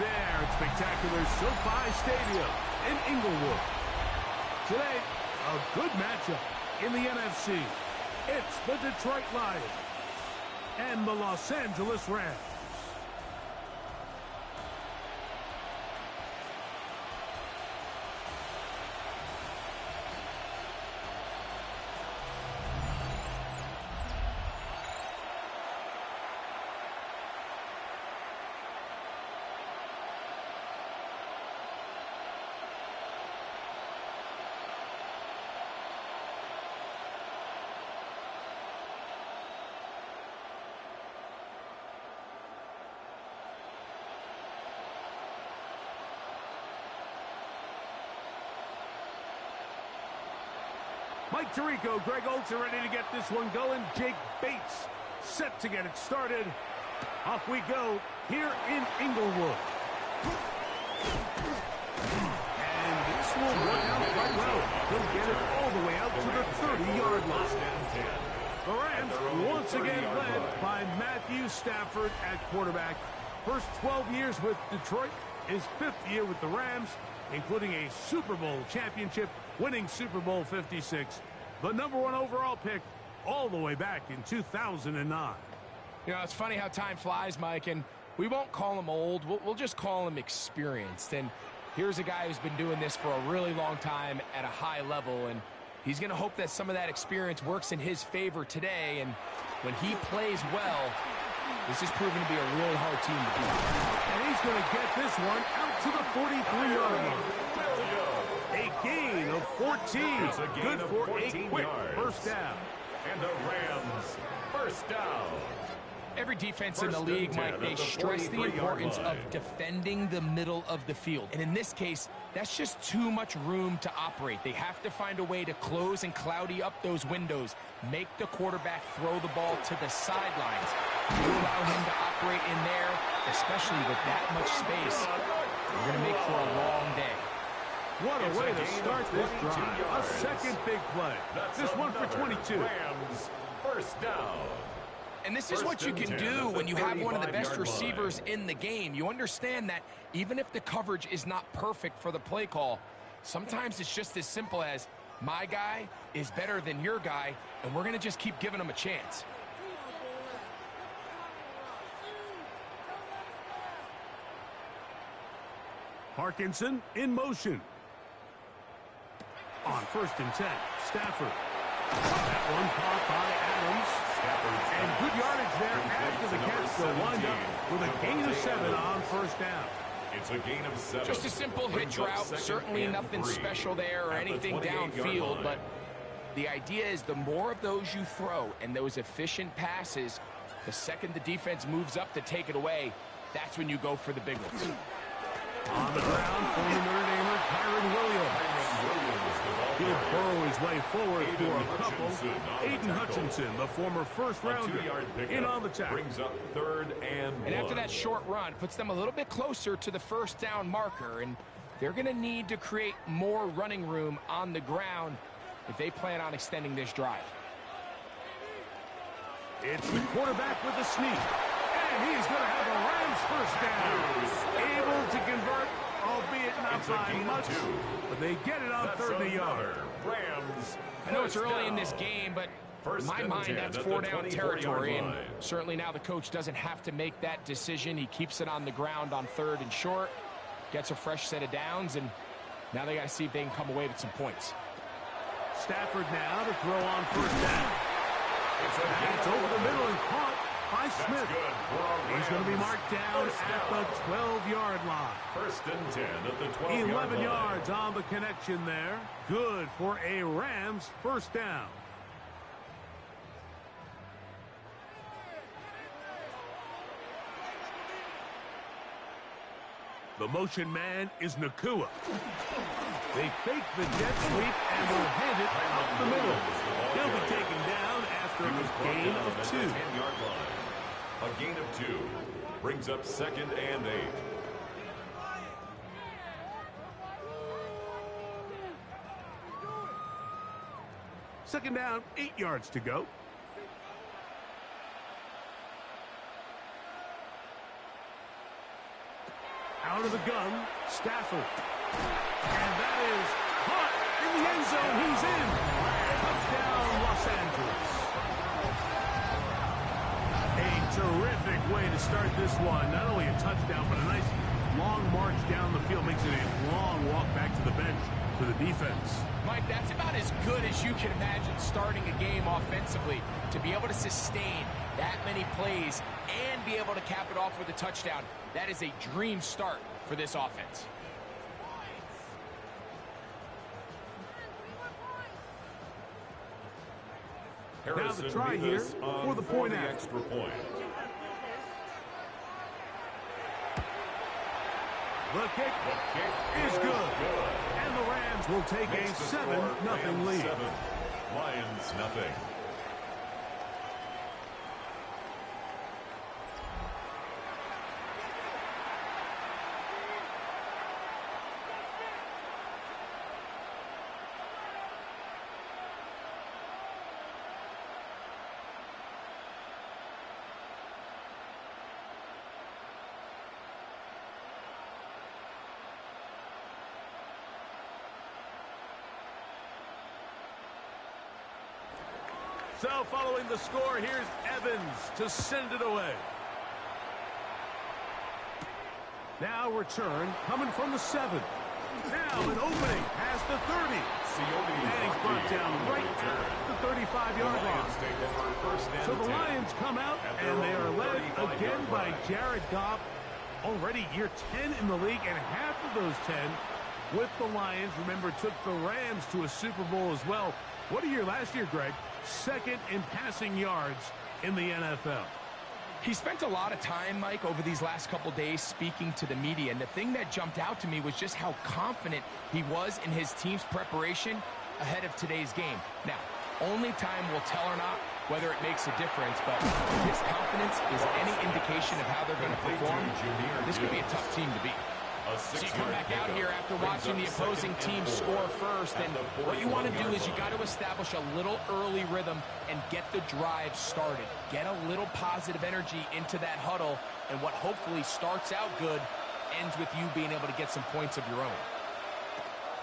there at spectacular SoFi Stadium in Inglewood. Today, a good matchup in the NFC. It's the Detroit Lions and the Los Angeles Rams. Mike Tirico, Greg Olsen ready to get this one going. Jake Bates set to get it started. Off we go here in Inglewood. And this will work out quite well. He'll get it all the way out to the 30-yard line. The Rams once again led by Matthew Stafford at quarterback. First 12 years with Detroit, his 5th year with the Rams, including a Super Bowl championship, winning Super Bowl 56. The #1 overall pick all the way back in 2009. You know, it's funny how time flies, Mike, and we won't call him old. We'll just call him experienced. And here's a guy who's been doing this for a really long time at a high level, and he's going to hope that some of that experience works in his favor today. And when he plays well, this is proving to be a really hard team to beat. And he's going to get this one out to the 43-yard line. A gain of 14. Good for a quick first down. And the Rams first down. Every defense in the league, Mike, they stress the importance of defending the middle of the field. And in this case, that's just too much room to operate. They have to find a way to close and cloudy up those windows, make the quarterback throw the ball to the sidelines. You allow him to operate in there, especially with that much space, you're going to make for a long day. What a way to start this drive. A second big play. This one for 22. Rams first down. And this is what you can do when you have one of the best receivers in the game. You understand that even if the coverage is not perfect for the play call, sometimes it's just as simple as my guy is better than your guy, and we're going to just keep giving him a chance. Parkinson in motion. On 1st and 10, Stafford. That one caught by Adams. And good yardage there after the catch. They'll wind up with a gain of 7 on 1st down. It's a gain of 7. Just a simple hitch route. Certainly nothing special there or anything downfield, but the idea is the more of those you throw and those efficient passes, the second the defense moves up to take it away, that's when you go for the big ones. On the ground, former Notre Damer, Kyron Williams. He'll burrow his way forward for a couple. Aiden Hutchinson, the former first-rounder, in on the tackle. Brings up 3rd and 1. And after that short run, puts them a little bit closer to the first down marker, and they're going to need to create more running room on the ground if they plan on extending this drive. It's the quarterback with the sneak. And he's going to have a Rams first down. Able to convert, albeit not by much, but they get it on 3rd yard. Rams. I know it's early in this game, but in my mind, that's 4-down territory, and certainly now the coach doesn't have to make that decision. He keeps it on the ground on 3rd and short, gets a fresh set of downs, and now they got to see if they can come away with some points. Stafford now to throw on 1st down. It's over the middle and caught by Smith. He's going to be marked down at the 12-yard line. 1st and 10 at the 12-yard line. 11 yards on the connection there. Good for a Rams first down. The motion man is Nakua. They fake the jet sweep and will hand it up the middle. He'll be taken down after a gain of 2. A gain of 2 brings up 2nd and 8. Second down, 8 yards to go. Out of the gun, Stafford. And that is caught in the end zone. He's in. Touchdown, Los Angeles. A terrific way to start this one. Not only a touchdown, but a nice long march down the field. Makes it a long walk back to the bench for the defense. Mike, that's about as good as you can imagine starting a game offensively. To be able to sustain that many plays and be able to cap it off with a touchdown, that is a dream start for this offense. Now the try here for the point after. Extra point. The kick is good. And the Rams will take a 7-0 lead. 7, Lions nothing. So following the score, here's Evans to send it away. Now return coming from the 7. Now an opening past the 30. And he's brought down right at the 35-yard line. So the Lions come out and they are led again by Jared Goff. Already year 10 in the league, and half of those 10 with the Lions. Remember, took the Rams to a Super Bowl as well. What a year last year, Greg. Second in passing yards in the NFL. He spent a lot of time, Mike, over these last couple days speaking to the media, and the thing that jumped out to me was just how confident he was in his team's preparation ahead of today's game. Now, only time will tell or not whether it makes a difference, but if his confidence is any indication of how they're going to perform, this could be a tough team to beat. So you come back out here after watching the opposing team score first, and what you want to do is you got to establish a little early rhythm and get the drive started. Get a little positive energy into that huddle, and what hopefully starts out good ends with you being able to get some points of your own.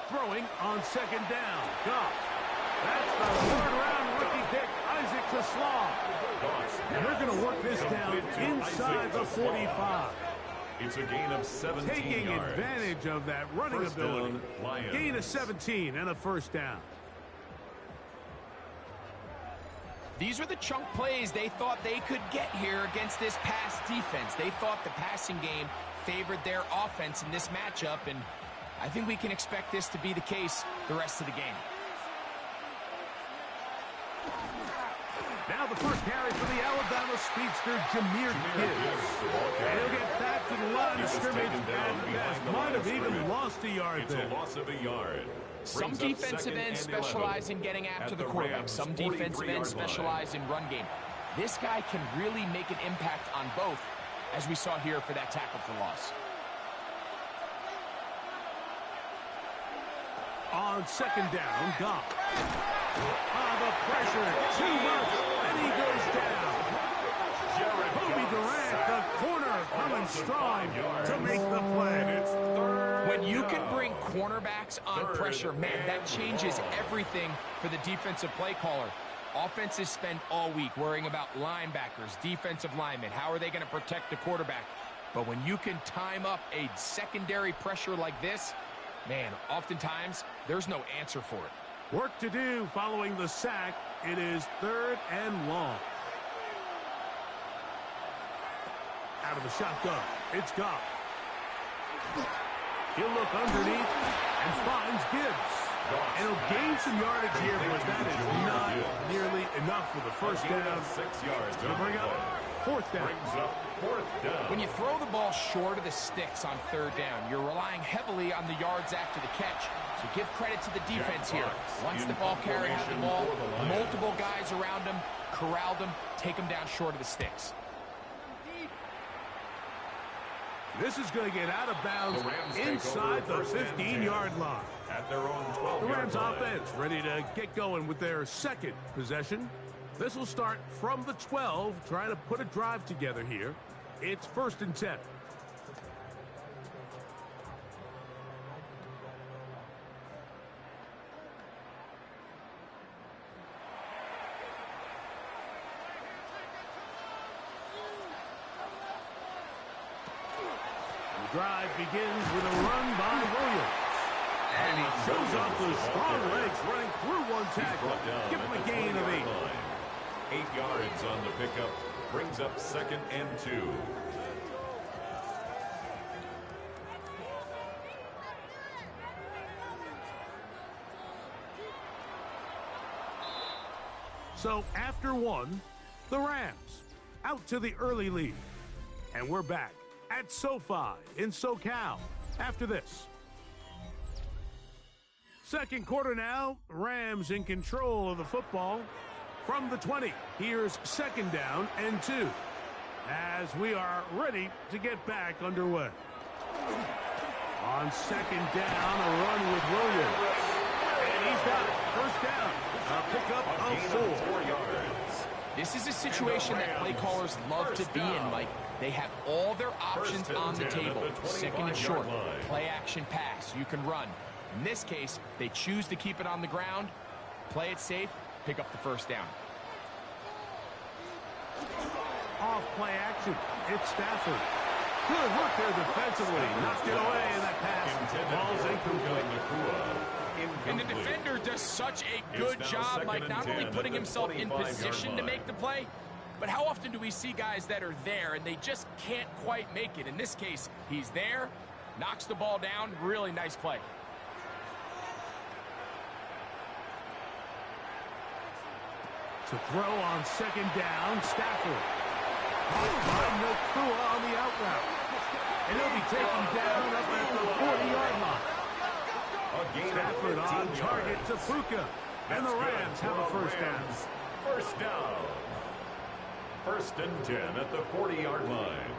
Throwing on second down. Goff. That's the third-round rookie pick, Isaac Slaw. And they're going to work this down inside the 45. It's a gain of 17 Taking yards. advantage of that running First ability. down, Lions. Gain of 17 and a first down. These are the chunk plays they thought they could get here against this pass defense. They thought the passing game favored their offense in this matchup, and I think we can expect this to be the case the rest of the game. Now the first carry for the Alabama speedster, Jahmyr Gibbs. And he'll get back to the line of scrimmage and best. Might have even lost a yard there. It's a loss of a yard. Some defensive ends specialize in getting after the quarterback. Some defensive ends specialize in run game. This guy can really make an impact on both, as we saw here for that tackle for loss. On second down, Goff. The pressure, too much, and he goes down. Kobe Durant, the corner, coming strong to make the play. It's third When you down. can bring cornerbacks on pressure, man, that changes everything for the defensive play caller. Offenses spend all week worrying about linebackers, defensive linemen. How are they going to protect the quarterback? But when you can time up a secondary pressure like this, man, oftentimes there's no answer for it. Work to do following the sack. It is third and long. Out of the shotgun, it's Goff. He'll look underneath and finds Gibbs. And he'll gain some yardage here, but that is not nearly enough for the first down. 6 yards. Going to bring up fourth down. Brings up fourth down. When you throw the ball short of the sticks on third down, you're relying heavily on the yards after the catch. So give credit to the defense here. Once the ball carrier had the ball, multiple guys around him, corralled him, take him down short of the sticks. This is going to get out of bounds inside the 15-yard line. At their own 12-yard The Rams line. offense ready to get going with their second possession. This will start from the 12, trying to put a drive together here. It's 1st and 10. The drive begins with a run by Williams. And he shows off those strong legs running through one tackle. Give him a gain of 8. 8 yards on the pickup. Brings up 2nd and 2. So after 1, the Rams out to the early lead. And we're back at SoFi in SoCal after this. Second quarter now, Rams in control of the football. From the 20, here's 2nd down and 2 as we are ready to get back underway. On 2nd down, a run with Williams. And he's got it. 1st down. A pickup of 4 yards. This is a situation that play callers love to be in, Mike. They have all their options on the table. 2nd and short, play action pass, you can run. In this case, they choose to keep it on the ground, play it safe, pick up the 1st down. Off play action, it's Stafford. Good work there defensively. Knocked it away in that pass. Ball's incomplete. And the defender does such a good job, Mike, not only putting himself in position to make the play, but how often do we see guys that are there and they just can't quite make it? In this case, he's there, knocks the ball down, really nice play. To throw on 2nd down, Stafford. By Nakua on the out route. And he'll be taken down up at the 40-yard line. Stafford on target to Fuka. And the Rams have a 1st down. 1st down. 1st and 10 at the 40-yard line.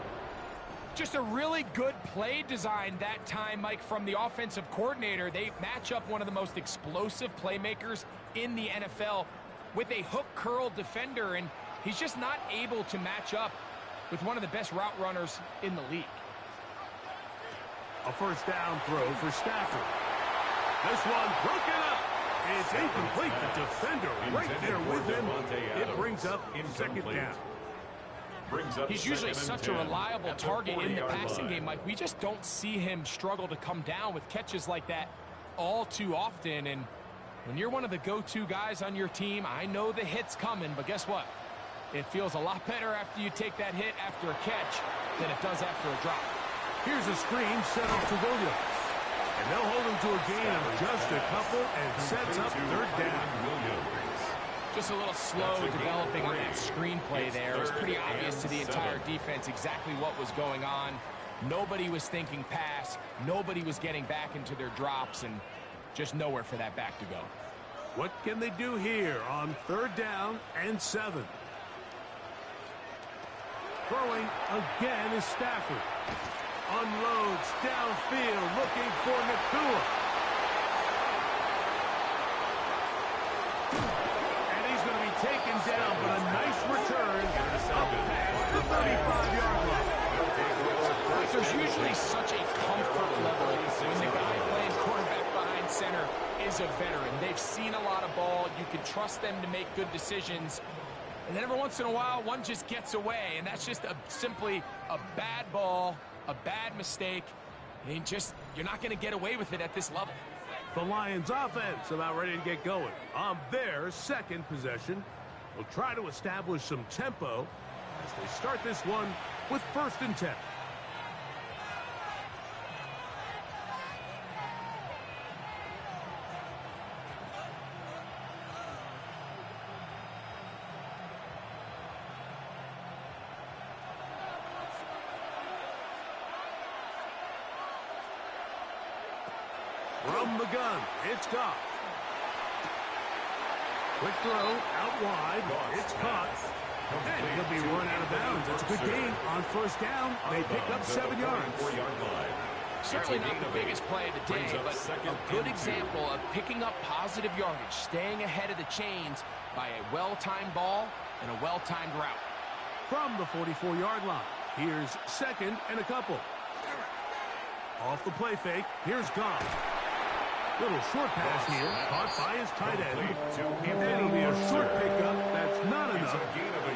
Just a really good play design that time, Mike, from the offensive coordinator. They match up one of the most explosive playmakers in the NFL with a hook curl defender, and he's just not able to match up with one of the best route runners in the league. A 1st down throw for Stafford. This one broken up. It's incomplete. The defender right there with him. It brings up 2nd down. He's usually such a reliable target in the passing game, Mike. We just don't see him struggle to come down with catches like that all too often. And when you're one of the go-to guys on your team, I know the hit's coming, but guess what? It feels a lot better after you take that hit after a catch than it does after a drop. Here's a screen set up to Williams. And they'll hold him to a gain of just a couple and sets up 3rd down. Just a little slow developing on that screenplay there. It was pretty obvious to the entire defense exactly what was going on. Nobody was thinking pass. Nobody was getting back into their drops, and just nowhere for that back to go. What can they do here on 3rd down and 7? Throwing again is Stafford. Unloads downfield looking for Nakua. And he's going to be taken down, but a nice return up past the 35-yard line. There's usually such a comfort level when the guy playing quarterback behind center is a veteran. They've seen a lot of ball. You can trust them to make good decisions. And then every once in a while, one just gets away, and that's just simply a bad ball, a bad mistake. And you're not going to get away with it at this level. The Lions offense about ready to get going. On their 2nd possession, will try to establish some tempo as they start this one with 1st and 10. From the gun, it's Goff. Quick throw, out wide, it's caught. And he'll be run out of bounds. It's a good gain on 1st down. They pick up 7 yards. Certainly not the biggest play of the day, but a good example of picking up positive yardage, staying ahead of the chains by a well-timed ball and a well-timed route. From the 44-yard line, here's 2nd and a couple. Off the play fake, here's Goff. Little short pass here, caught by his tight end. And it'll be a short pickup. That's not enough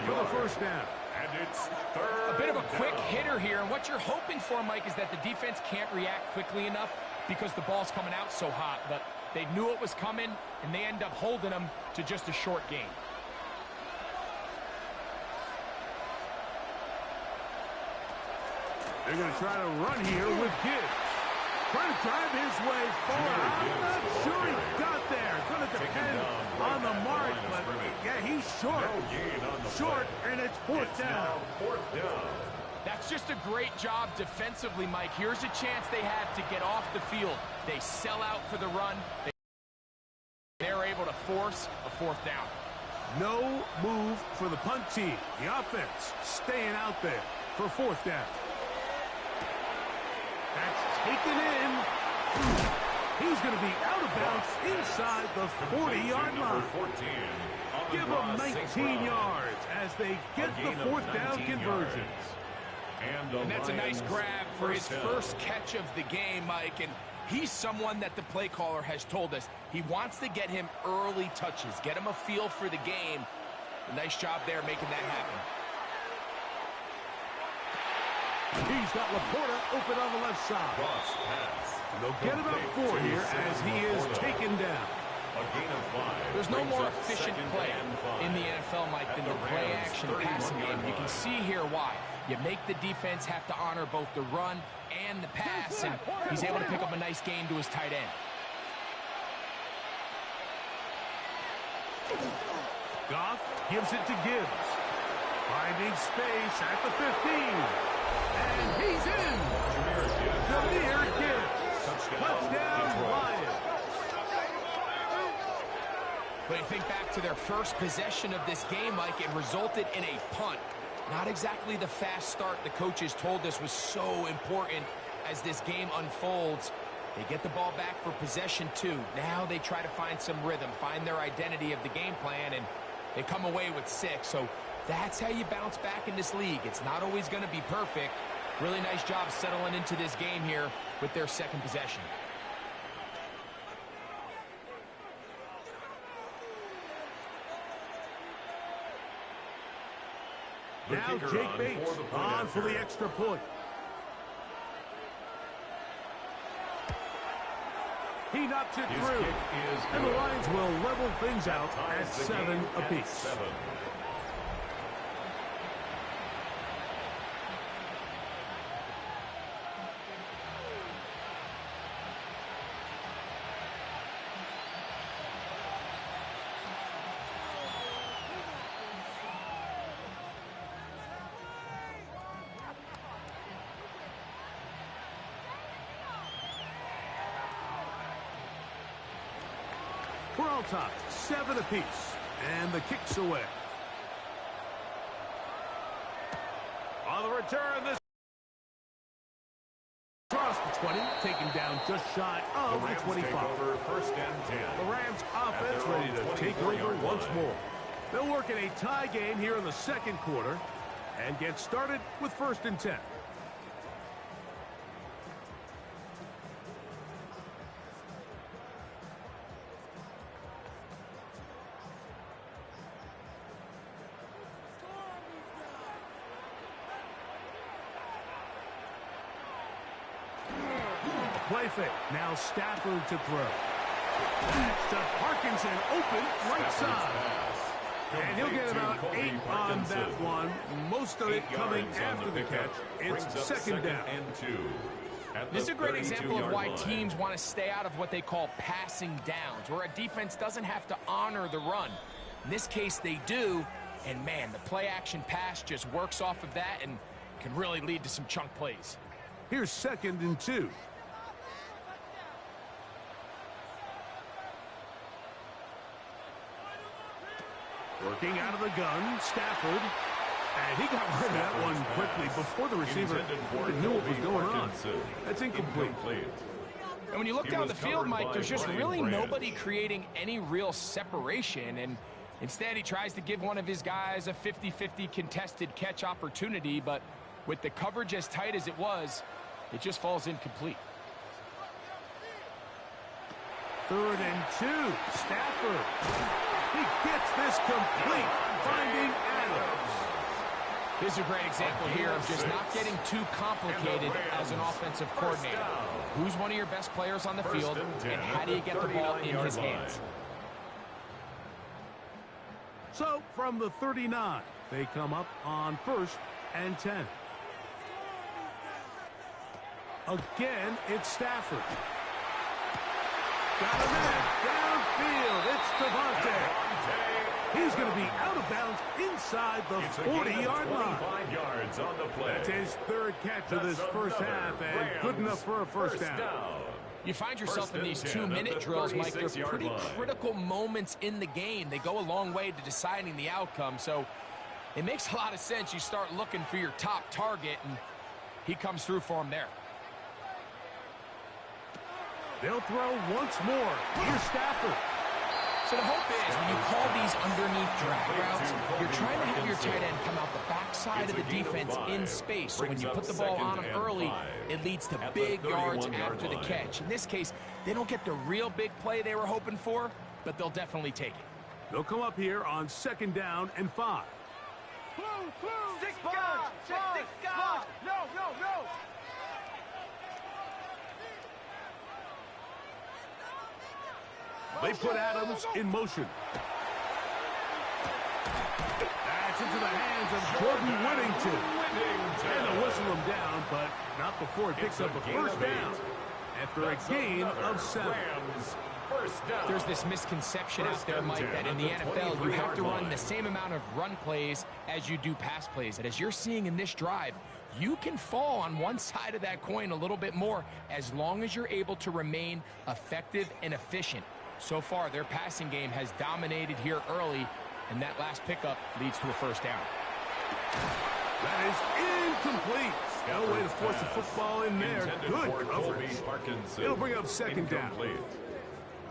for the 1st down. And it's 3rd A bit of a quick hitter here, and what you're hoping for, Mike, is that the defense can't react quickly enough because the ball's coming out so hot, but they knew it was coming, and they end up holding them to just a short gain. They're going to try to run here with Gibbs. Trying to drive his way forward. I'm not sure he got there. Going to depend on the mark, but yeah, he's short. Short, and it's fourth down. That's just a great job defensively, Mike. Here's a chance they have to get off the field. They sell out for the run. They're able to force a fourth down. No move for the punt team. The offense staying out there for fourth down. That's taken in. He's going to be out of bounds inside the 40-yard line. Give them 19 yards as they get the fourth down conversions. And that's a nice grab for his first catch of the game, Mike. And he's someone that the play caller has told us he wants to get him early touches, get him a feel for the game. A nice job there making that happen. He's got Laporta open on the left side. And they'll get about 4 here as he is taken down. There's no more efficient play in the NFL, Mike, than the play-action passing game. You can see here why. You make the defense have to honor both the run and the pass, and he's able to pick up a nice gain to his tight end. Goff gives it to Gibbs. Finding space at the 15. And he's in. Jameer Gibbs. Touchdown, Lions. But you think back to their first possession of this game, Mike, it resulted in a punt. Not exactly the fast start the coaches told us was so important as this game unfolds. They get the ball back for possession 2. Now they try to find some rhythm, find their identity of the game plan, and they come away with 6. So that's how you bounce back in this league. It's not always going to be perfect. Really nice job settling into this game here with their second possession. Now Jake Bates on for the extra point. He knocks it through. And the Lions will level things out at 7 apiece. We're all tied, 7 apiece, and the kick's away. On the return, this across the 20, taken down just shy of the 25. First and 10. The Rams offense ready to take over once more. They'll work in a tie game here in the second quarter and get started with first and 10. Play fake. Now Stafford to throw. To Parkinson, open right side. And he'll get about 8 on that one. Most of it coming after the catch. It's second down. This is a great example of why teams want to stay out of what they call passing downs, where a defense doesn't have to honor the run. In this case, they do. And, man, the play-action pass just works off of that and can really lead to some chunk plays. Here's second and 2. Working out of the gun, Stafford. And he got rid of that one quickly before the receiver even knew what was going on. That's incomplete. And when you look down the field, Mike, there's just really nobody creating any real separation. And instead, he tries to give one of his guys a 50-50 contested catch opportunity. But with the coverage as tight as it was, it just falls incomplete. Third and 2. Stafford. He gets this complete, finding Adams. This is a great example here of just not getting too complicated as an offensive coordinator. Who's one of your best players on the field, and how do you get the ball in his hands? So, from the 39, they come up on 1st and 10. Again, it's Stafford. Got him in. Downfield. It's Devontae. He's going to be out of bounds inside the 40-yard line. Yards on the play. That's his 3rd catch of this first half, and good enough for a first down. You find yourself in these 2-minute drills, Mike. They're pretty critical moments in the game. They go a long way to deciding the outcome, so it makes a lot of sense. You start looking for your top target, and he comes through for him there. They'll throw once more. Here's Stafford. So the hope is when you call these underneath drag routes, you're trying to have your tight end come out the backside of the defense in space. So when you put the ball on him early, it leads to big yards after the catch. In this case, they don't get the real big play they were hoping for, but they'll definitely take it. They'll come up here on 2nd down and 5. Six guard. No. They put Adams in motion. That's into the hands of Jordan Whittington. And they'll whistle him down, but not before it picks up a first down after a gain of 7. There's this misconception out there, Mike, that in the NFL you have to run the same amount of run plays as you do pass plays. And as you're seeing in this drive, you can fall on one side of that coin a little bit more as long as you're able to remain effective and efficient. So far, their passing game has dominated here early, and that last pickup leads to a first down. That is incomplete. No way to force the football in there. Good coverage. It'll bring up 2nd down.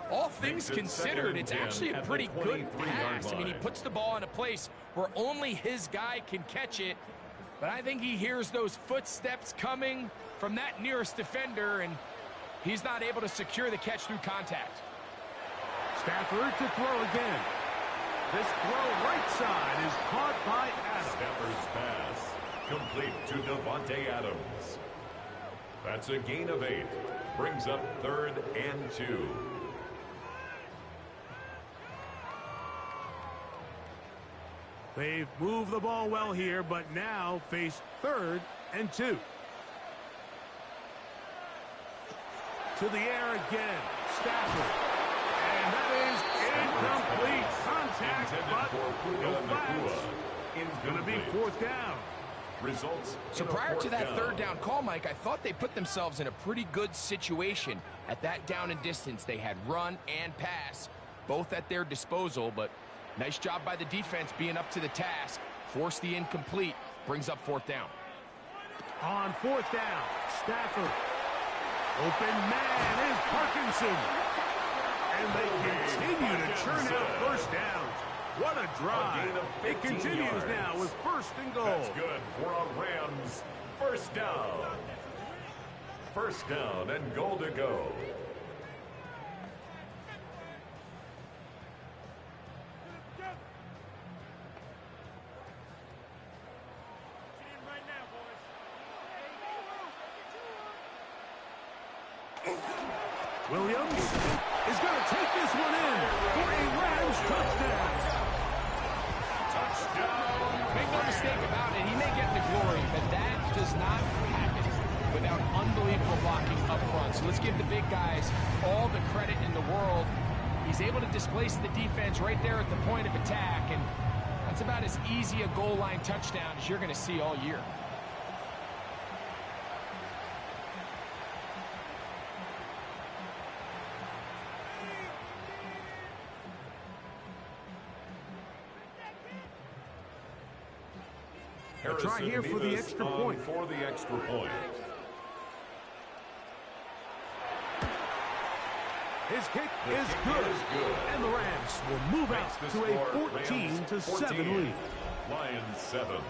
All things considered, it's actually a pretty good pass. I mean, he puts the ball in a place where only his guy can catch it, but I think he hears those footsteps coming from that nearest defender, and he's not able to secure the catch through contact. Stafford to throw again. This throw right side is caught by Adams. Stafford's pass complete to Devontae Adams. That's a gain of 8. Brings up 3rd and 2. They've moved the ball well here, but now face 3rd and 2. To the air again. Stafford. And that is incomplete. Contact, but no flags. It's going to be 4th down. Results. So prior to that 3rd down call, Mike, I thought they put themselves in a pretty good situation. At that down and distance, they had run and pass, both at their disposal, but nice job by the defense being up to the task. Force the incomplete. Brings up 4th down. On 4th down, Stafford. Open man is Parkinson. And they continue to churn out first downs. What a drive. It continues now with 1st and goal. That's good for a Rams 1st down. 1st down and goal to go. Williams is going to take this one in for a Rams touchdown. Touchdown. Make no mistake about it, he may get the glory, but that does not happen without unbelievable blocking up front. So let's give the big guys all the credit in the world. He's able to displace the defense right there at the point of attack, and that's about as easy a goal line touchdown as you're going to see all year. They'll try here for the extra point. For the extra point. His kick is good. And the Rams will move out to a 14-7 lead. Lions 7.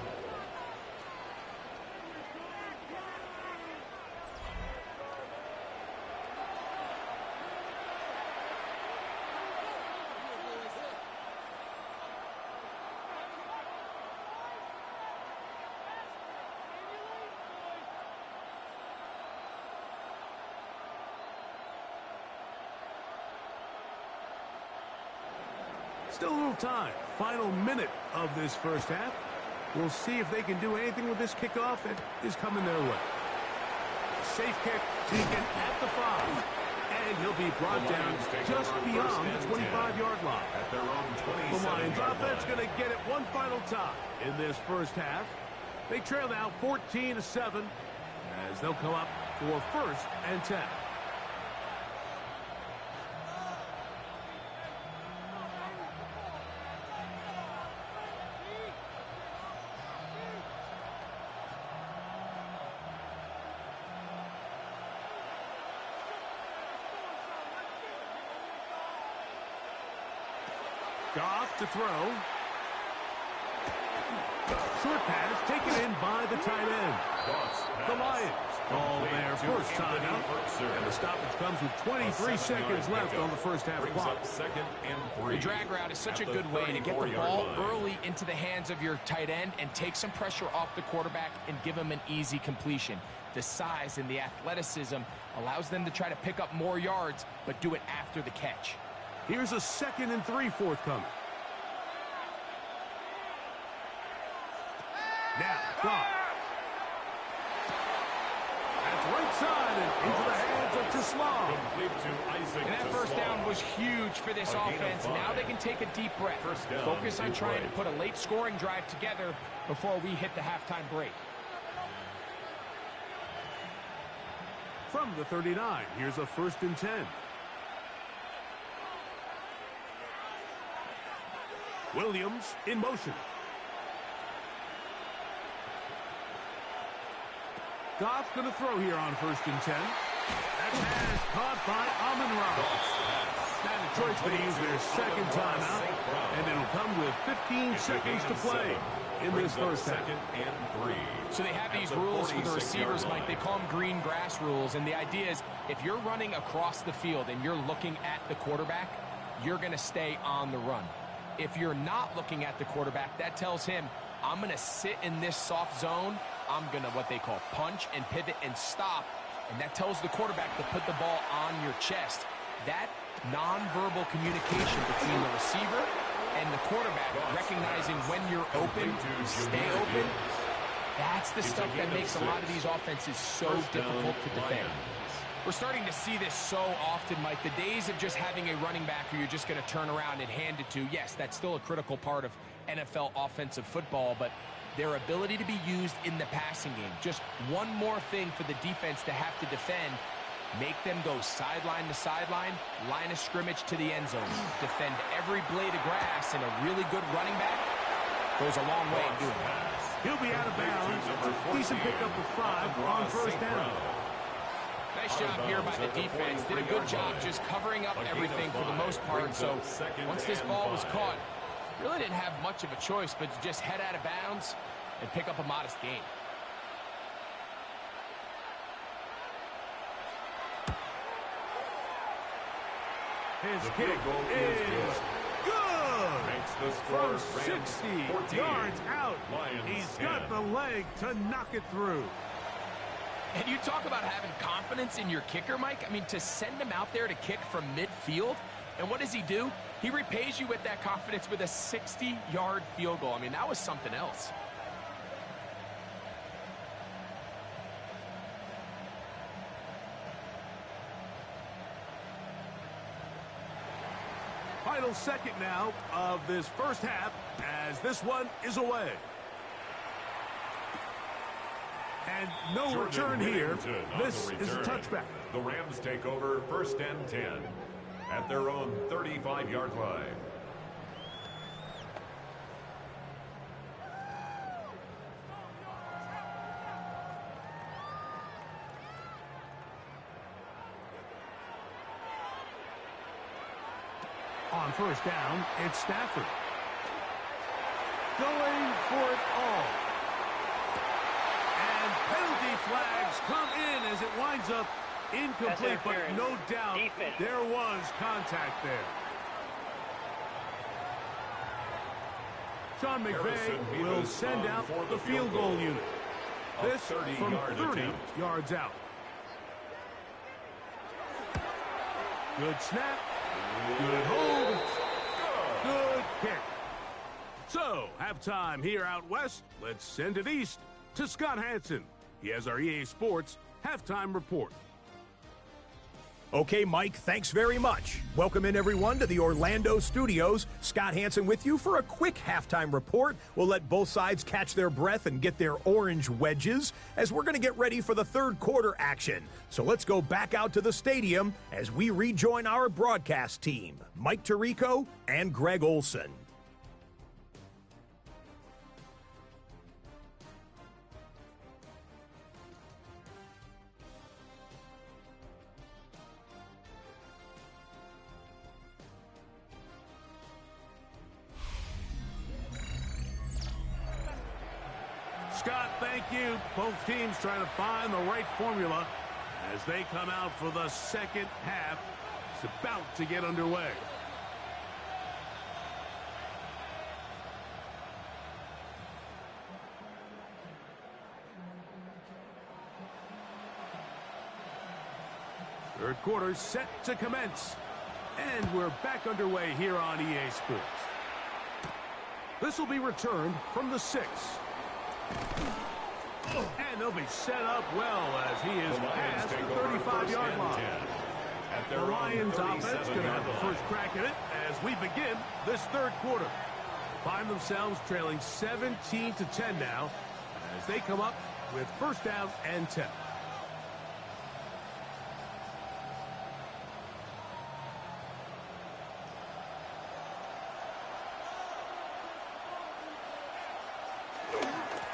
Still a little time. Final minute of this first half. We'll see if they can do anything with this kickoff that is coming their way. Safe kick taken at the 5. And he'll be brought down just beyond the 25-yard line. At their own 27-yard The Lions offense line. going to get it one final time in this first half. They trail now 14-7 as they'll come up for 1st and 10. Goff to throw. Short pass taken in by the tight end. The Lions call their first timeout. And the stoppage comes with 23 seconds left on the first half clock. Second and 3. The drag route is such a good way to get the ball early into the hands of your tight end and take some pressure off the quarterback and give him an easy completion. The size and the athleticism allows them to try to pick up more yards, but do it after the catch. Here's a 2nd and 3 forthcoming. Now, Goff. That's right side and into the hands of Tislam. And that first down was huge for this offense. Now they can take a deep breath. Focus on trying to put a late scoring drive together before we hit the halftime break. From the 39, here's a 1st and 10. Williams in motion. Goff going to throw here on 1st and 10. That pass caught by Amon-Ra. Now Detroit's going to use their second timeout, and it'll come with 15 seconds to play in this first half. So they have these rules for the receivers, Mike. They call them green grass rules, and the idea is if you're running across the field and you're looking at the quarterback, you're going to stay on the run. If you're not looking at the quarterback, that tells him, I'm going to sit in this soft zone. I'm going to what they call punch and pivot and stop. And that tells the quarterback to put the ball on your chest. That nonverbal communication between the receiver and the quarterback, recognizing when you're open, stay open, that's the stuff that makes a lot of these offenses so difficult to defend. We're starting to see this so often, Mike. The days of just having a running back who you're just going to turn around and hand it to, yes, that's still a critical part of NFL offensive football, but their ability to be used in the passing game. Just one more thing for the defense to have to defend. Make them go sideline to sideline, line of scrimmage to the end zone. Defend every blade of grass, and a really good running back goes a long way in doing that. He'll be out of bounds. Decent pickup of 5 on 1st down. Nice job here by the defense. Did a good job just covering up everything for the most part. So once this ball was caught, really didn't have much of a choice but to just head out of bounds and pick up a modest gain. His kick is good. From 60 yards out. He's got the leg to knock it through. And you talk about having confidence in your kicker, Mike. I mean, to send him out there to kick from midfield, and what does he do? He repays you with that confidence with a 60-yard field goal. I mean, that was something else. Final second now of this first half as this one is away. And no return here. This is a touchback. The Rams take over 1st and 10 at their own 35-yard line. On 1st down, it's Stafford. Going for it all. And penalty flags come in as it winds up incomplete, but no doubt there was contact there. Sean McVay will send out the field goal unit. This from 30 yards out. Good snap. Good hold. Good kick. So, halftime here out west. Let's send it east to Scott Hansen. He has our EA Sports halftime report. Okay, Mike, thanks very much. Welcome in, everyone, to the Orlando studios. Scott Hansen with you for a quick halftime report. We'll let both sides catch their breath and get their orange wedges as we're going to get ready for the third quarter action. So let's go back out to the stadium as we rejoin our broadcast team, Mike Tirico and Greg Olson. Scott, thank you. Both teams trying to find the right formula as they come out for the second half. It's about to get underway. Third quarter set to commence. And we're back underway here on EA Sports. This will be returned from the 6. And they'll be set up well as he is past the 35-yard line. The Lions offense going to have the first crack at it as we begin this third quarter. Find themselves trailing 17-10 now as they come up with first down and 10.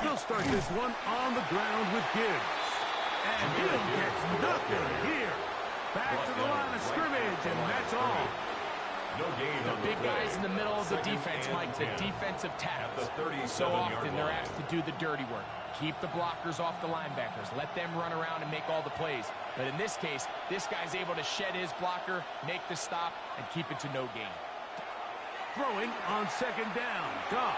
They'll start this one on the ground with Gibbs. And he'll get nothing here. Back to the line of scrimmage, and that's all. The big guys in the middle of the defense, Mike, the defensive tackles. So often they're asked to do the dirty work. Keep the blockers off the linebackers. Let them run around and make all the plays. But in this case, this guy's able to shed his blocker, make the stop, and keep it to no gain. Throwing on second down. Goff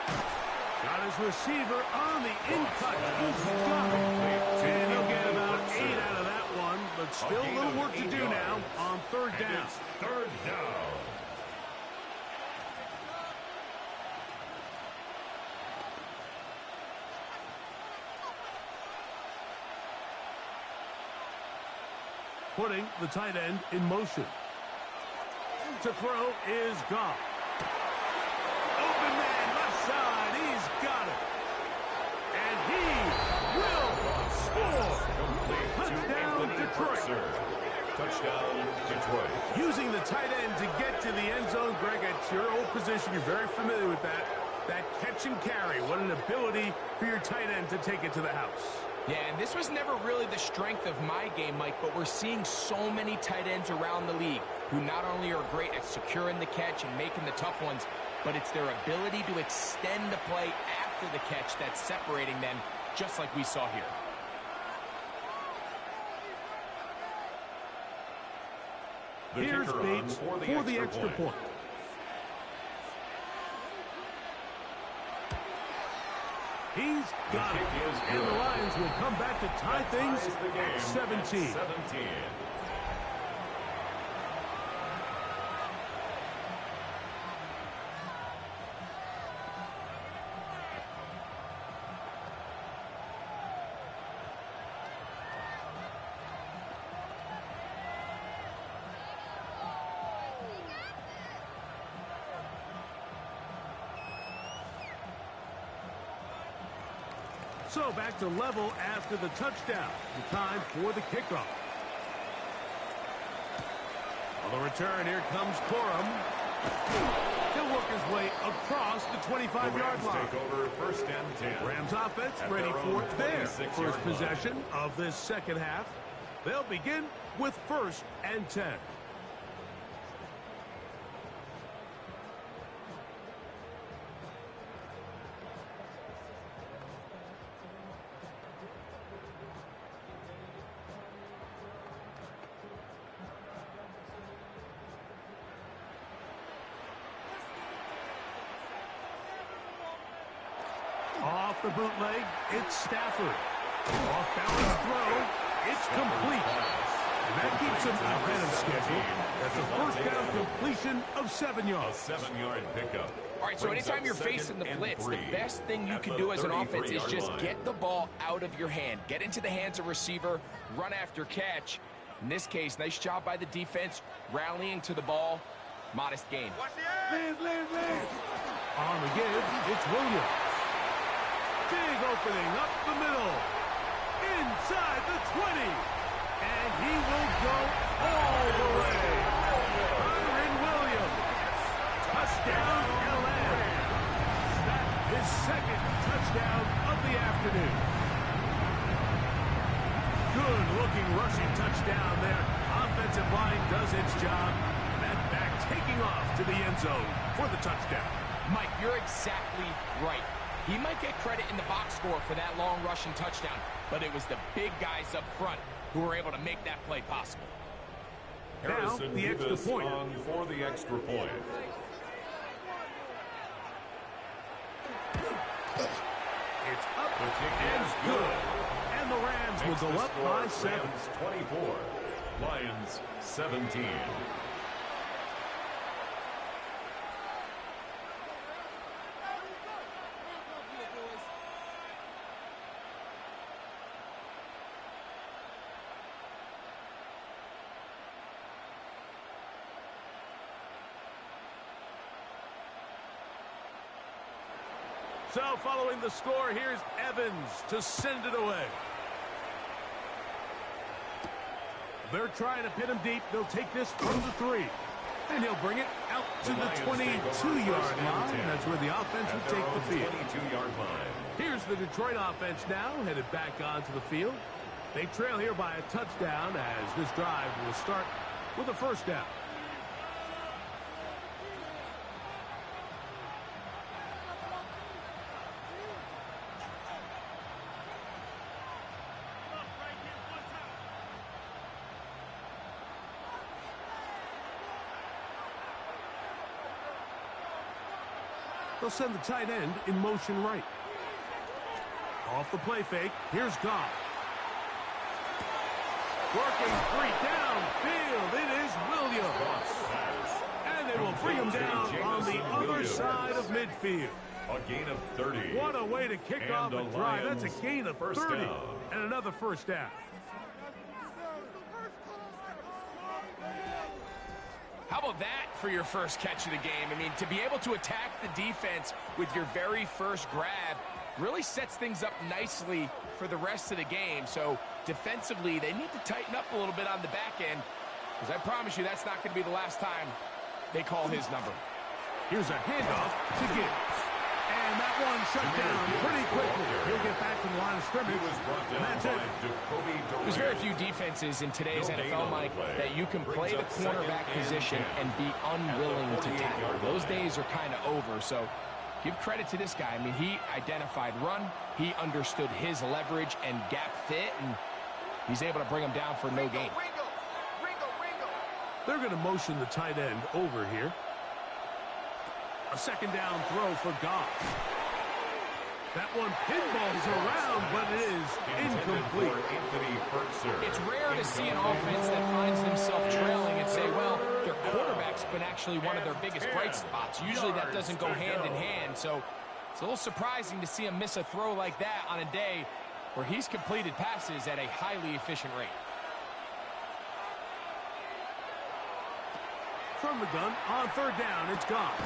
got his receiver on the in-cut. He's got it. And he'll get about 8 out of that one, but still a little work to do now on third down. Third down. Putting the tight end in motion. To throw is Goff. Open man, left side. He's got it. And he will score. Touchdown, Detroit. Touchdown, Detroit. Using the tight end to get to the end zone, Greg, at your old position. You're very familiar with that. That catch and carry. What an ability for your tight end to take it to the house. Yeah, and this was never really the strength of my game, Mike, but we're seeing so many tight ends around the league who not only are great at securing the catch and making the tough ones, but it's their ability to extend the play after the catch that's separating them, just like we saw here. Here's Bates for the extra point. He's got it. And the Lions will come back to tie things at 17. So back to level after the touchdown. The time for the kickoff. On the return, here comes Corum. He'll work his way across the 25-yard line. Take over first and 10. Rams offense ready for their first possession of this second half. They'll begin with first and 10. Off the bootleg, it's Stafford. Off balance throw, it's complete. And that keeps puts him ahead of schedule. That's a first down completion of 7 yards. A 7-yard pickup. All right, so anytime you're facing the blitz, the best thing you can do as an offense is just get the ball out of your hand. Get into the hands of receiver, run after catch. In this case, nice job by the defense, rallying to the ball. Modest gain. On the give, it's Williams. Big opening up the middle. Inside the 20. And he will go all the way. Kyren Williams. Touchdown, LA. That's his second touchdown of the afternoon. Good-looking rushing touchdown there. Offensive line does its job. And that back taking off to the end zone for the touchdown. Mike, you're exactly right. He might get credit in the box score for that long rushing touchdown, but it was the big guys up front who were able to make that play possible. Harrison the extra point. For the extra point. It's up The kick and is good. And the Rams Makes will go the up score by 7. Rams 24, Lions 17. So following the score, here's Evans to send it away. They're trying to pin him deep. They'll take this from the 3. And he'll bring it out to the 22-yard line. That's where the offense will take the field. 22-yard line. Here's the Detroit offense now, headed back onto the field. They trail here by a touchdown as this drive will start with a first down. They'll send the tight end in motion right. Off the play fake, here's Goff. Working free downfield, it is Williams. And they will bring him down on the other side of midfield. A gain of 30. What a way to kick off a drive. That's a gain of 30. And another first down. How about that for your first catch of the game? I mean, to be able to attack the defense with your very first grab really sets things up nicely for the rest of the game. So defensively, they need to tighten up a little bit on the back end, because I promise you that's not going to be the last time they call his number. Here's a handoff to Gibbs. And that one shut down pretty quickly. He'll get back to the line of scrimmage. And that's it. There's very few defenses in today's NFL, Mike, that you can play the cornerback position and be unwilling to tackle. Those days are kind of over, so give credit to this guy. I mean, he identified run, he understood his leverage and gap fit, and he's able to bring him down for no gain. They're going to motion the tight end over here. A second down throw for Goff. That one pinballs around, but it is incomplete. It's rare to see an offense that finds themselves trailing and say, well, their quarterback's been actually one of their biggest bright spots. Usually that doesn't go hand in hand, so it's a little surprising to see him miss a throw like that on a day where he's completed passes at a highly efficient rate. From the gun, on third down, it's Goff.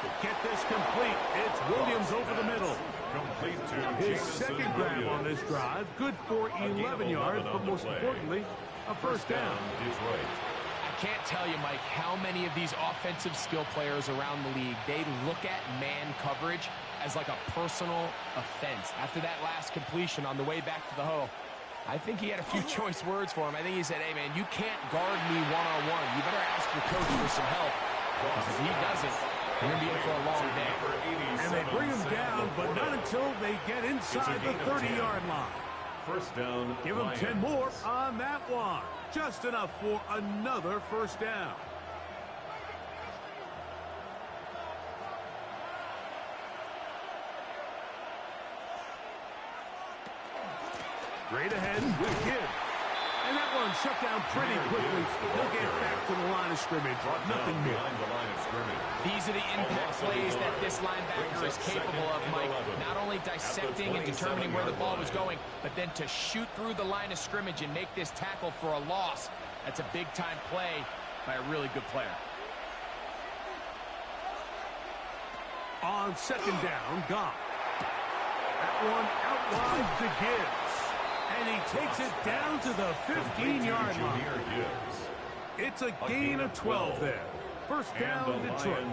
To get this complete, it's Williams over the middle. Complete to His second grab on this drive, good for 11 yards, but most importantly, a first down. Detroit. I can't tell you, Mike, how many of these offensive skill players around the league, they look at man coverage as like a personal offense. After that last completion on the way back to the huddle, I think he had a few choice words for him. I think he said, hey, man, you can't guard me one-on-one. You better ask your coach for some help. Because if he doesn't, you're going to be in for a long day. And they bring him down, but not until they get inside the 30-yard line. First down. Give him 10 more on that one. Just enough for another first down. Straight ahead with Gibbs. And that one shut down pretty quickly. He'll get back to the line of scrimmage. Nothing more. These are the impact plays that this linebacker is capable of, Mike. Not only dissecting and determining where the ball was going, but then to shoot through the line of scrimmage and make this tackle for a loss. That's a big-time play by a really good player. On second down, Goff. That one out wide to Gibbs. And he takes it down to the 15-yard line. It's a gain of 12 there. First down, Detroit.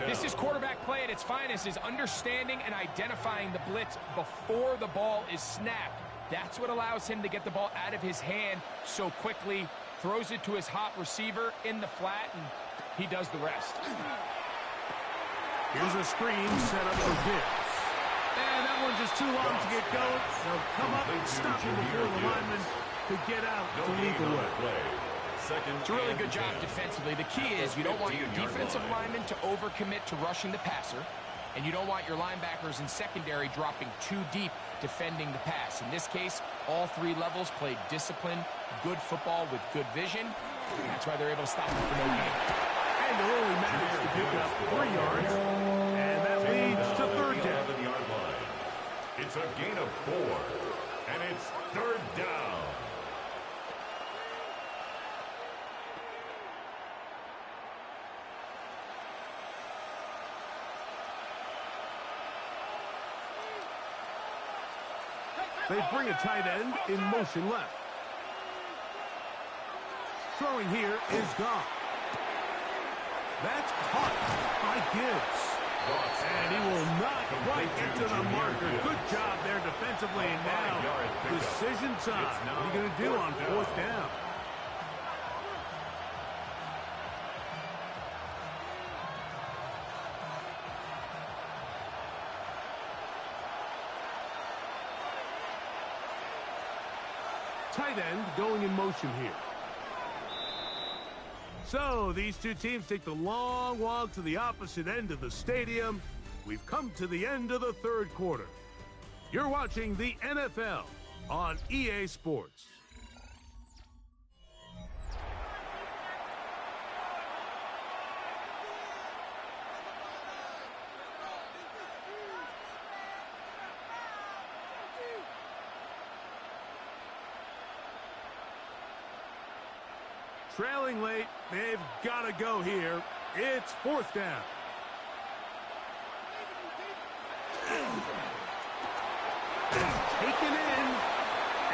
This is quarterback play at its finest, is understanding and identifying the blitz before the ball is snapped. That's what allows him to get the ball out of his hand so quickly, throws it to his hot receiver in the flat, and he does the rest. Here's a screen set up for Gibbs. And that one's just too long to get going. They'll come up and stop him before the lineman could get out to lead the way. It's a really good job defensively. The key is you don't want your defensive linemen to overcommit to rushing the passer, and you don't want your linebackers in secondary dropping too deep defending the pass. In this case, all three levels played disciplined, good football with good vision. That's why they're able to stop him for no gain. And they'll only manage to pick up 3 yards, and that leads to third down. It's a gain of 4, and it's third down. They bring a tight end in motion left. Throwing here is Goff. That's caught by Gibbs. And he will not quite get to the marker. Good job there defensively. And now, decision time. What are you going to do on fourth down? Tight end going in motion here. So these two teams take the long walk to the opposite end of the stadium. We've come to the end of the third quarter. You're watching the NFL on EA Sports. Trailing late, they've got to go here. It's fourth down. Taken in,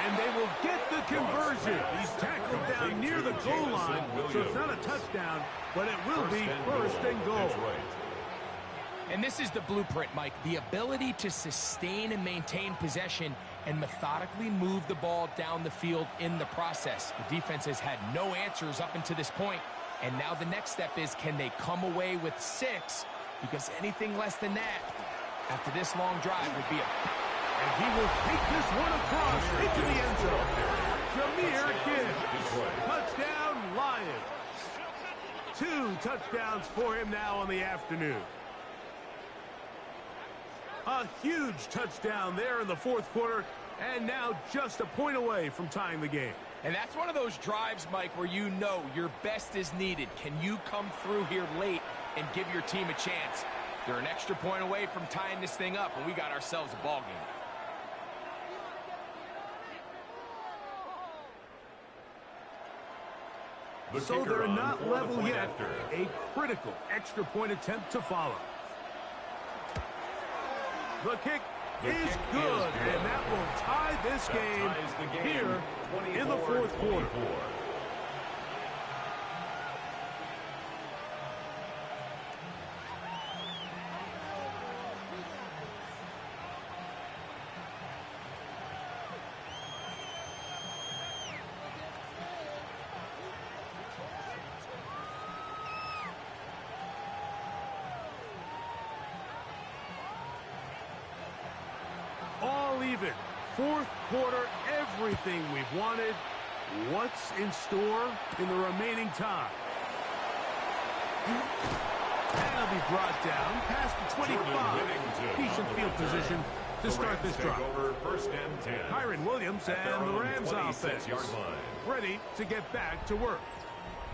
and they will get the conversion. He's tackled down near the goal line, so it's not a touchdown, but it will be first and goal. And this is the blueprint, Mike. The ability to sustain and maintain possession and methodically move the ball down the field in the process. The defense has had no answers up until this point, and now the next step is, can they come away with 6? Because anything less than that, after this long drive, would be a... And he will take this one across into the end zone. Jahmyr Gibbs. Touchdown, Lions. 2 touchdowns for him now on the afternoon. A huge touchdown there in the fourth quarter, and now just a point away from tying the game. And that's one of those drives, Mike, where you know your best is needed. Can you come through here late and give your team a chance? They're an extra point away from tying this thing up, and we got ourselves a ball game. So they're not level yet. A critical extra point attempt to follow. The kick is good, and that will tie this game here in the fourth quarter. All even. Fourth quarter, everything we've wanted. What's in store in the remaining time? That'll be brought down past the 25. Decent field position. to start this drive. First and 10. Kyron Williams and the Rams offense ready to get back to work.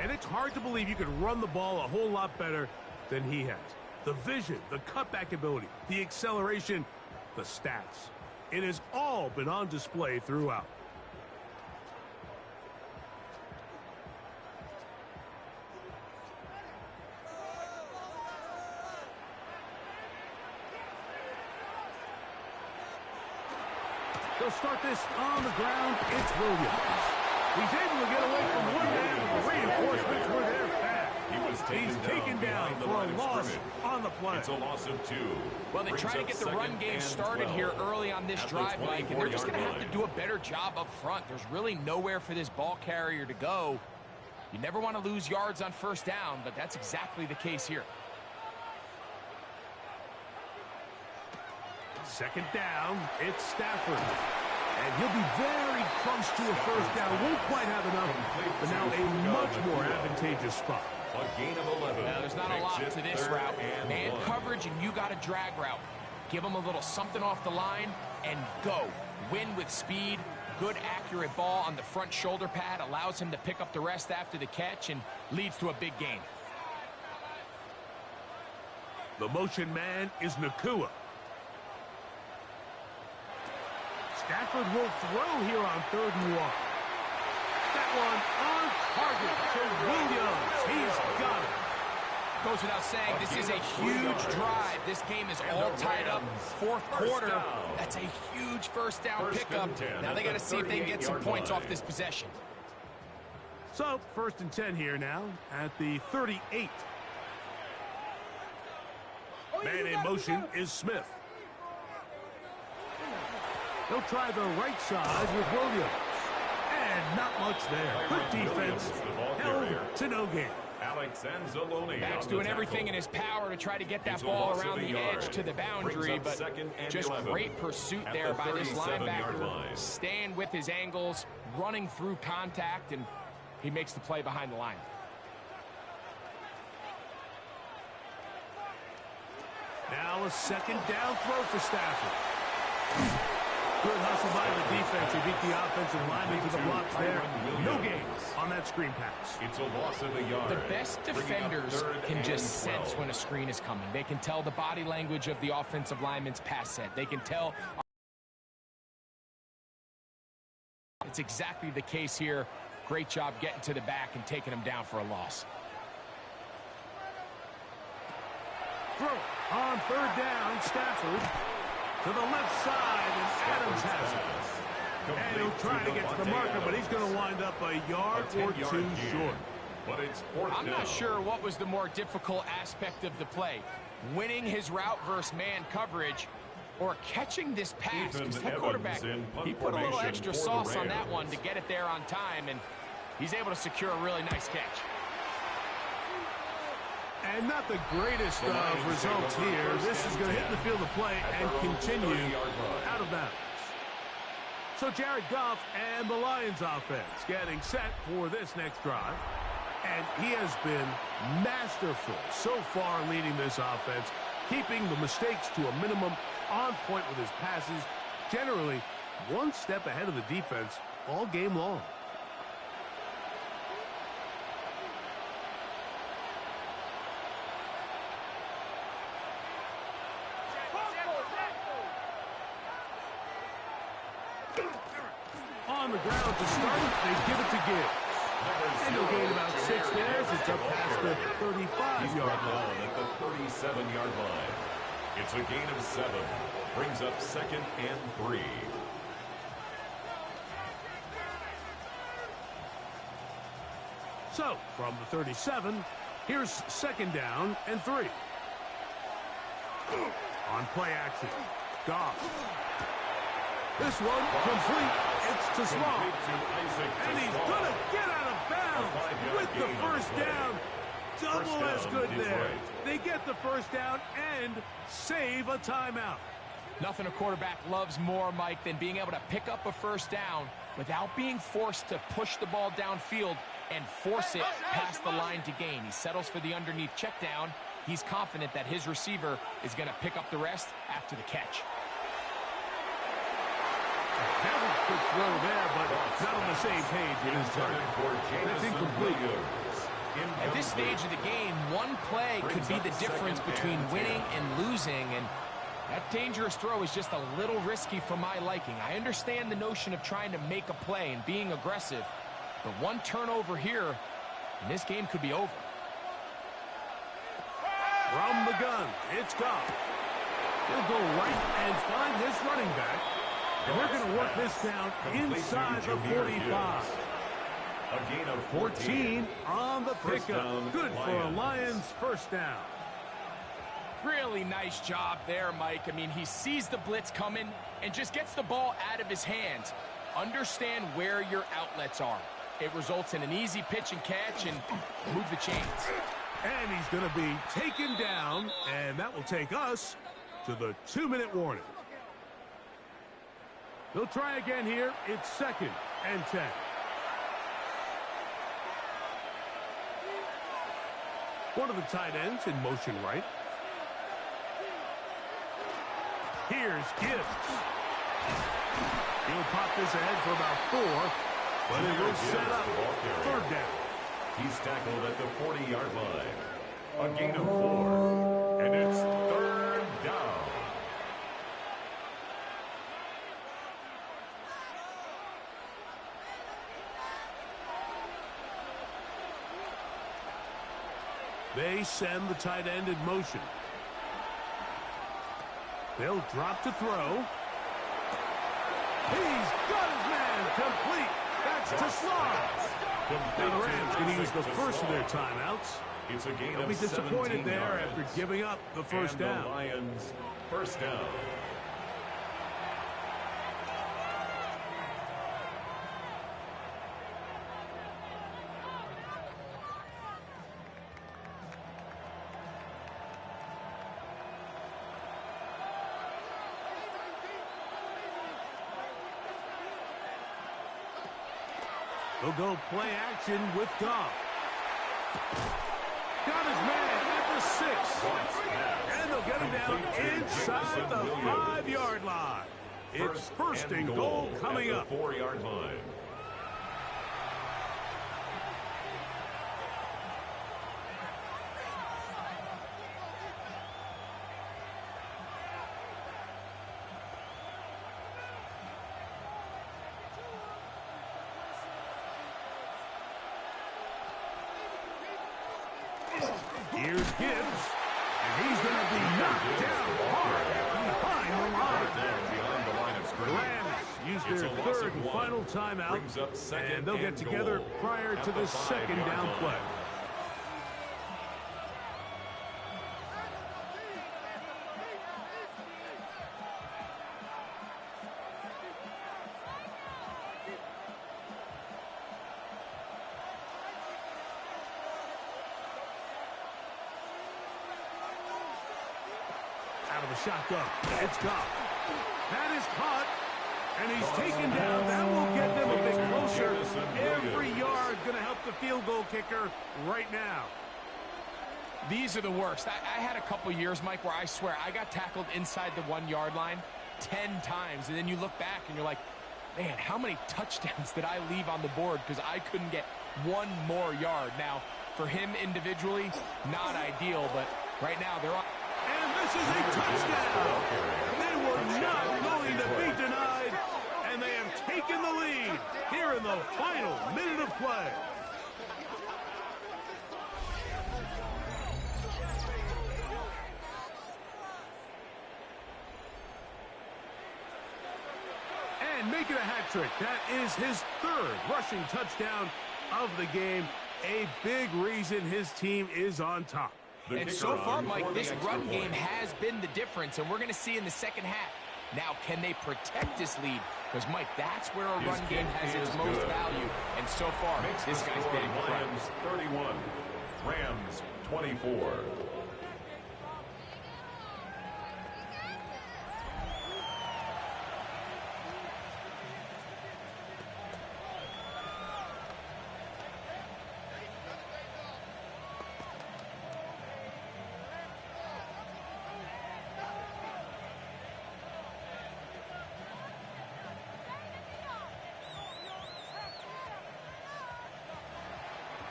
And it's hard to believe you could run the ball a whole lot better than he has. The vision, the cutback ability, the acceleration, the stats. It has all been on display throughout. They'll start this on the ground. It's Williams. He's able to get away from one man, but the reinforcements were there fast. He's taken down for a loss on the play. It's a loss of 2. Well, they try to get the run game started here early on this drive, Mike, and they're just going to have to do a better job up front. There's really nowhere for this ball carrier to go. You never want to lose yards on first down, but that's exactly the case here. Second down, it's Stafford. And he'll be very close to a first down. Won't quite have enough, but now a much more advantageous spot. A gain of 11. Now, there's not a lot to this route. Man coverage, and you got a drag route. Give him a little something off the line and go. Win with speed. Good, accurate ball on the front shoulder pad. Allows him to pick up the rest after the catch and leads to a big gain. The motion man is Nakua. Stafford will throw here on 3rd and 1. That one on target to Williams. He's got it. Goes without saying, this is a huge drive. This game is all tied up. 4th quarter. That's a huge first down pickup. Now they got to see if they can get some points off this possession. So, 1st and 10 here now at the 38. Man in motion is Smith. They'll try the right side with Williams. And not much there. Good defense. Held to no gain. Back's doing everything in his power to try to get that ball around the edge to the boundary, but just great pursuit there by this linebacker. Staying with his angles, running through contact, and he makes the play behind the line. Now a 2nd down throw for Stafford. Good hustle by the defense. They beat the offensive lineman to the blocks there. No gains on that screen pass. It's a loss of a yard. The best defenders can just sense when a screen is coming. They can tell the body language of the offensive lineman's pass set. They can tell. It's exactly the case here. Great job getting to the back and taking him down for a loss. Throw on 3rd down, Stafford. To the left side, and Adams has it. And he'll try to get to the marker, but he's going to wind up a yard or 2 short. But it's 4th I'm not sure what was the more difficult aspect of the play. Winning his route versus man coverage or catching this pass. Because that quarterback, he put a little extra sauce on that one to get it there on time, and he's able to secure a really nice catch. And not the greatest of results here. This is going to hit the field of play and continue out of bounds. So Jared Goff and the Lions offense getting set for this next drive. And he has been masterful so far leading this offense, keeping the mistakes to a minimum, on point with his passes, generally one step ahead of the defense all game long. On the ground to start, they give it to Gibbs. And he'll gain about 6 there as it's up past the 35-yard line. At the 37-yard line. It's a gain of 7. Brings up 2nd and 3. So, from the 37, here's 2nd down and 3. On play action, Goff. This one complete. It's to Small. And he's going to get out of bounds with the first down. Double as good there. They get the first down and save a timeout. Nothing a quarterback loves more, Mike, than being able to pick up a first down without being forced to push the ball downfield and force it past the line to gain. He settles for the underneath check down. He's confident that his receiver is going to pick up the rest after the catch. Very quick throw there, but not on the same page with his target. That's incomplete. At this stage of the game, one play could be the difference between winning and losing, and that dangerous throw is just a little risky for my liking. I understand the notion of trying to make a play and being aggressive, but one turnover here, and this game could be over. From the gun, it's Goff. He'll go right and find his running back. And they're going to work this down inside the 45. A gain of 14 on the pickup. Good for a Lions first down. Really nice job there, Mike. I mean, he sees the blitz coming and just gets the ball out of his hands. Understand where your outlets are. It results in an easy pitch and catch and move the chains. And he's going to be taken down, and that will take us to the 2-minute warning. They'll try again here. It's 2nd and 10. One of the tight ends in motion right. Here's Gibbs. He'll pop this ahead for about 4, but it will set up 3rd down. He's tackled at the 40-yard line. A gain of 4, and it's 3rd down. They send the tight end in motion. They'll drop to throw. He's got his man complete. That's to Slaughter. Now the Rams going to use the first of their timeouts. It's a gain They'll of be disappointed there yards. after giving up the first down. The Lions first down. They'll go play action with Goff. Got his man at the 6. And they'll get him down inside the 5-yard line. It's first and goal coming up. 4-yard line. Here's Gibbs, and he's going to be knocked down hard behind the line. The Rams use their 3rd and final timeout, and they'll get together prior to the 2nd down play. Out of the shotgun. It's Goff. That is caught, and he's taken down. That will get them a bit closer. Every yard going to help the field goal kicker right now. These are the worst. I had a couple years, Mike, where I swear I got tackled inside the 1-yard line 10 times, and then you look back and you're like, man, how many touchdowns did I leave on the board because I couldn't get one more yard? Now, for him individually, not ideal, but right now they're on. And this is a touchdown. They were not going to be denied, and they have taken the lead here in the final minute of play. And making a hat trick. That is his 3rd rushing touchdown of the game. A big reason his team is on top. And so far, Mike, this run game has been the difference, and we're going to see in the second half. Now, can they protect this lead? Because, Mike, that's where a run game has its most value. And so far, this guy's been incredible. Lions 31, Rams 24.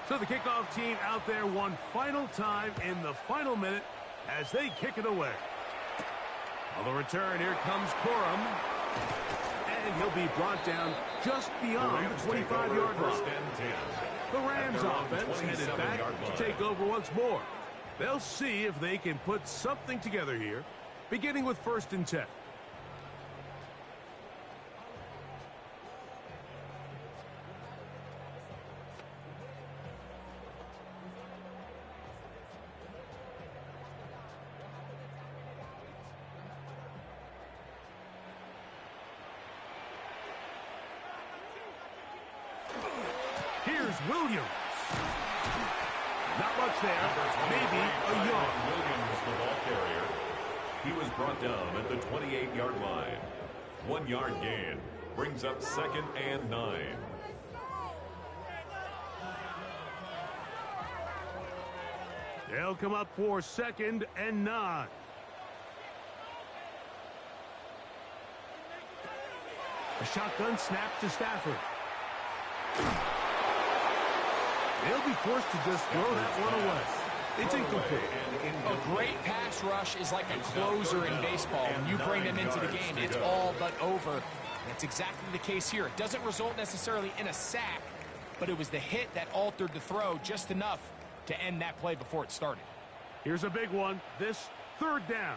So the kickoff team out there one final time in the final minute as they kick it away. On the return, here comes Corum. And he'll be brought down just beyond the 25-yard line. The Rams offense headed back to take over once more. They'll see if they can put something together here, beginning with 1st and 10. Here's Williams. Not much there. Maybe a yard. Williams, the ball carrier. He was brought down at the 28-yard line. 1 yard gain. Brings up 2nd and 9. They'll come up for 2nd and 9. A shotgun snap to Stafford. They'll be forced to just throw that one away. It's incomplete. A great pass rush is like a closer in baseball. When you bring them into the game, it's all but over. That's exactly the case here. It doesn't result necessarily in a sack, but it was the hit that altered the throw just enough to end that play before it started. Here's a big one. This 3rd down.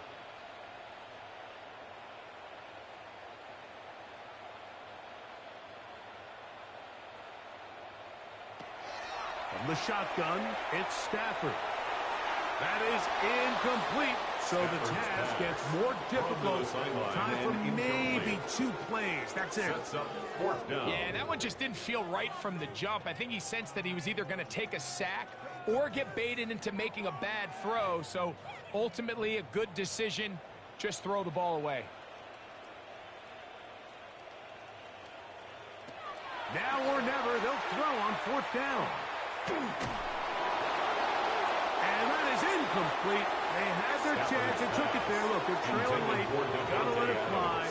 From the shotgun, it's Stafford. That is incomplete, so the task gets more difficult. Time for maybe 2 plays. That's it. Sets up 4th down. Yeah, that one just didn't feel right from the jump. I think he sensed that he was either going to take a sack or get baited into making a bad throw. So ultimately a good decision. Just throw the ball away. Now or never, they'll throw on 4th down. And that is incomplete. They had their chance and took it there. Look, they're trailing late. Got to let it fly.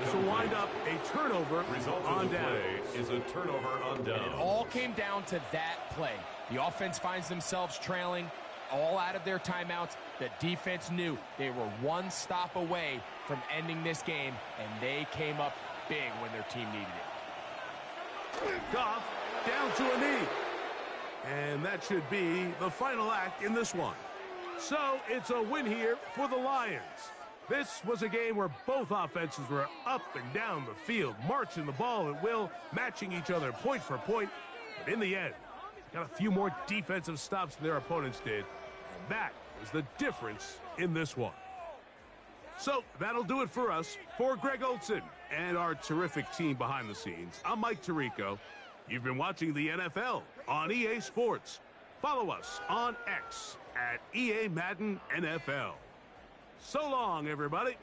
This will wind up a turnover on down. Is a turnover on down. It all came down to that play. The offense finds themselves trailing, all out of their timeouts. The defense knew they were one stop away from ending this game, and they came up big when their team needed it. Goff down to a knee. And that should be the final act in this one. So it's a win here for the Lions. This was a game where both offenses were up and down the field, marching the ball at will, matching each other point for point. But in the end, got a few more defensive stops than their opponents did. And that was the difference in this one. So that'll do it for us. For Greg Olson and our terrific team behind the scenes, I'm Mike Tirico. You've been watching the NFL on EA Sports. Follow us on X at EA Madden NFL. So long, everybody.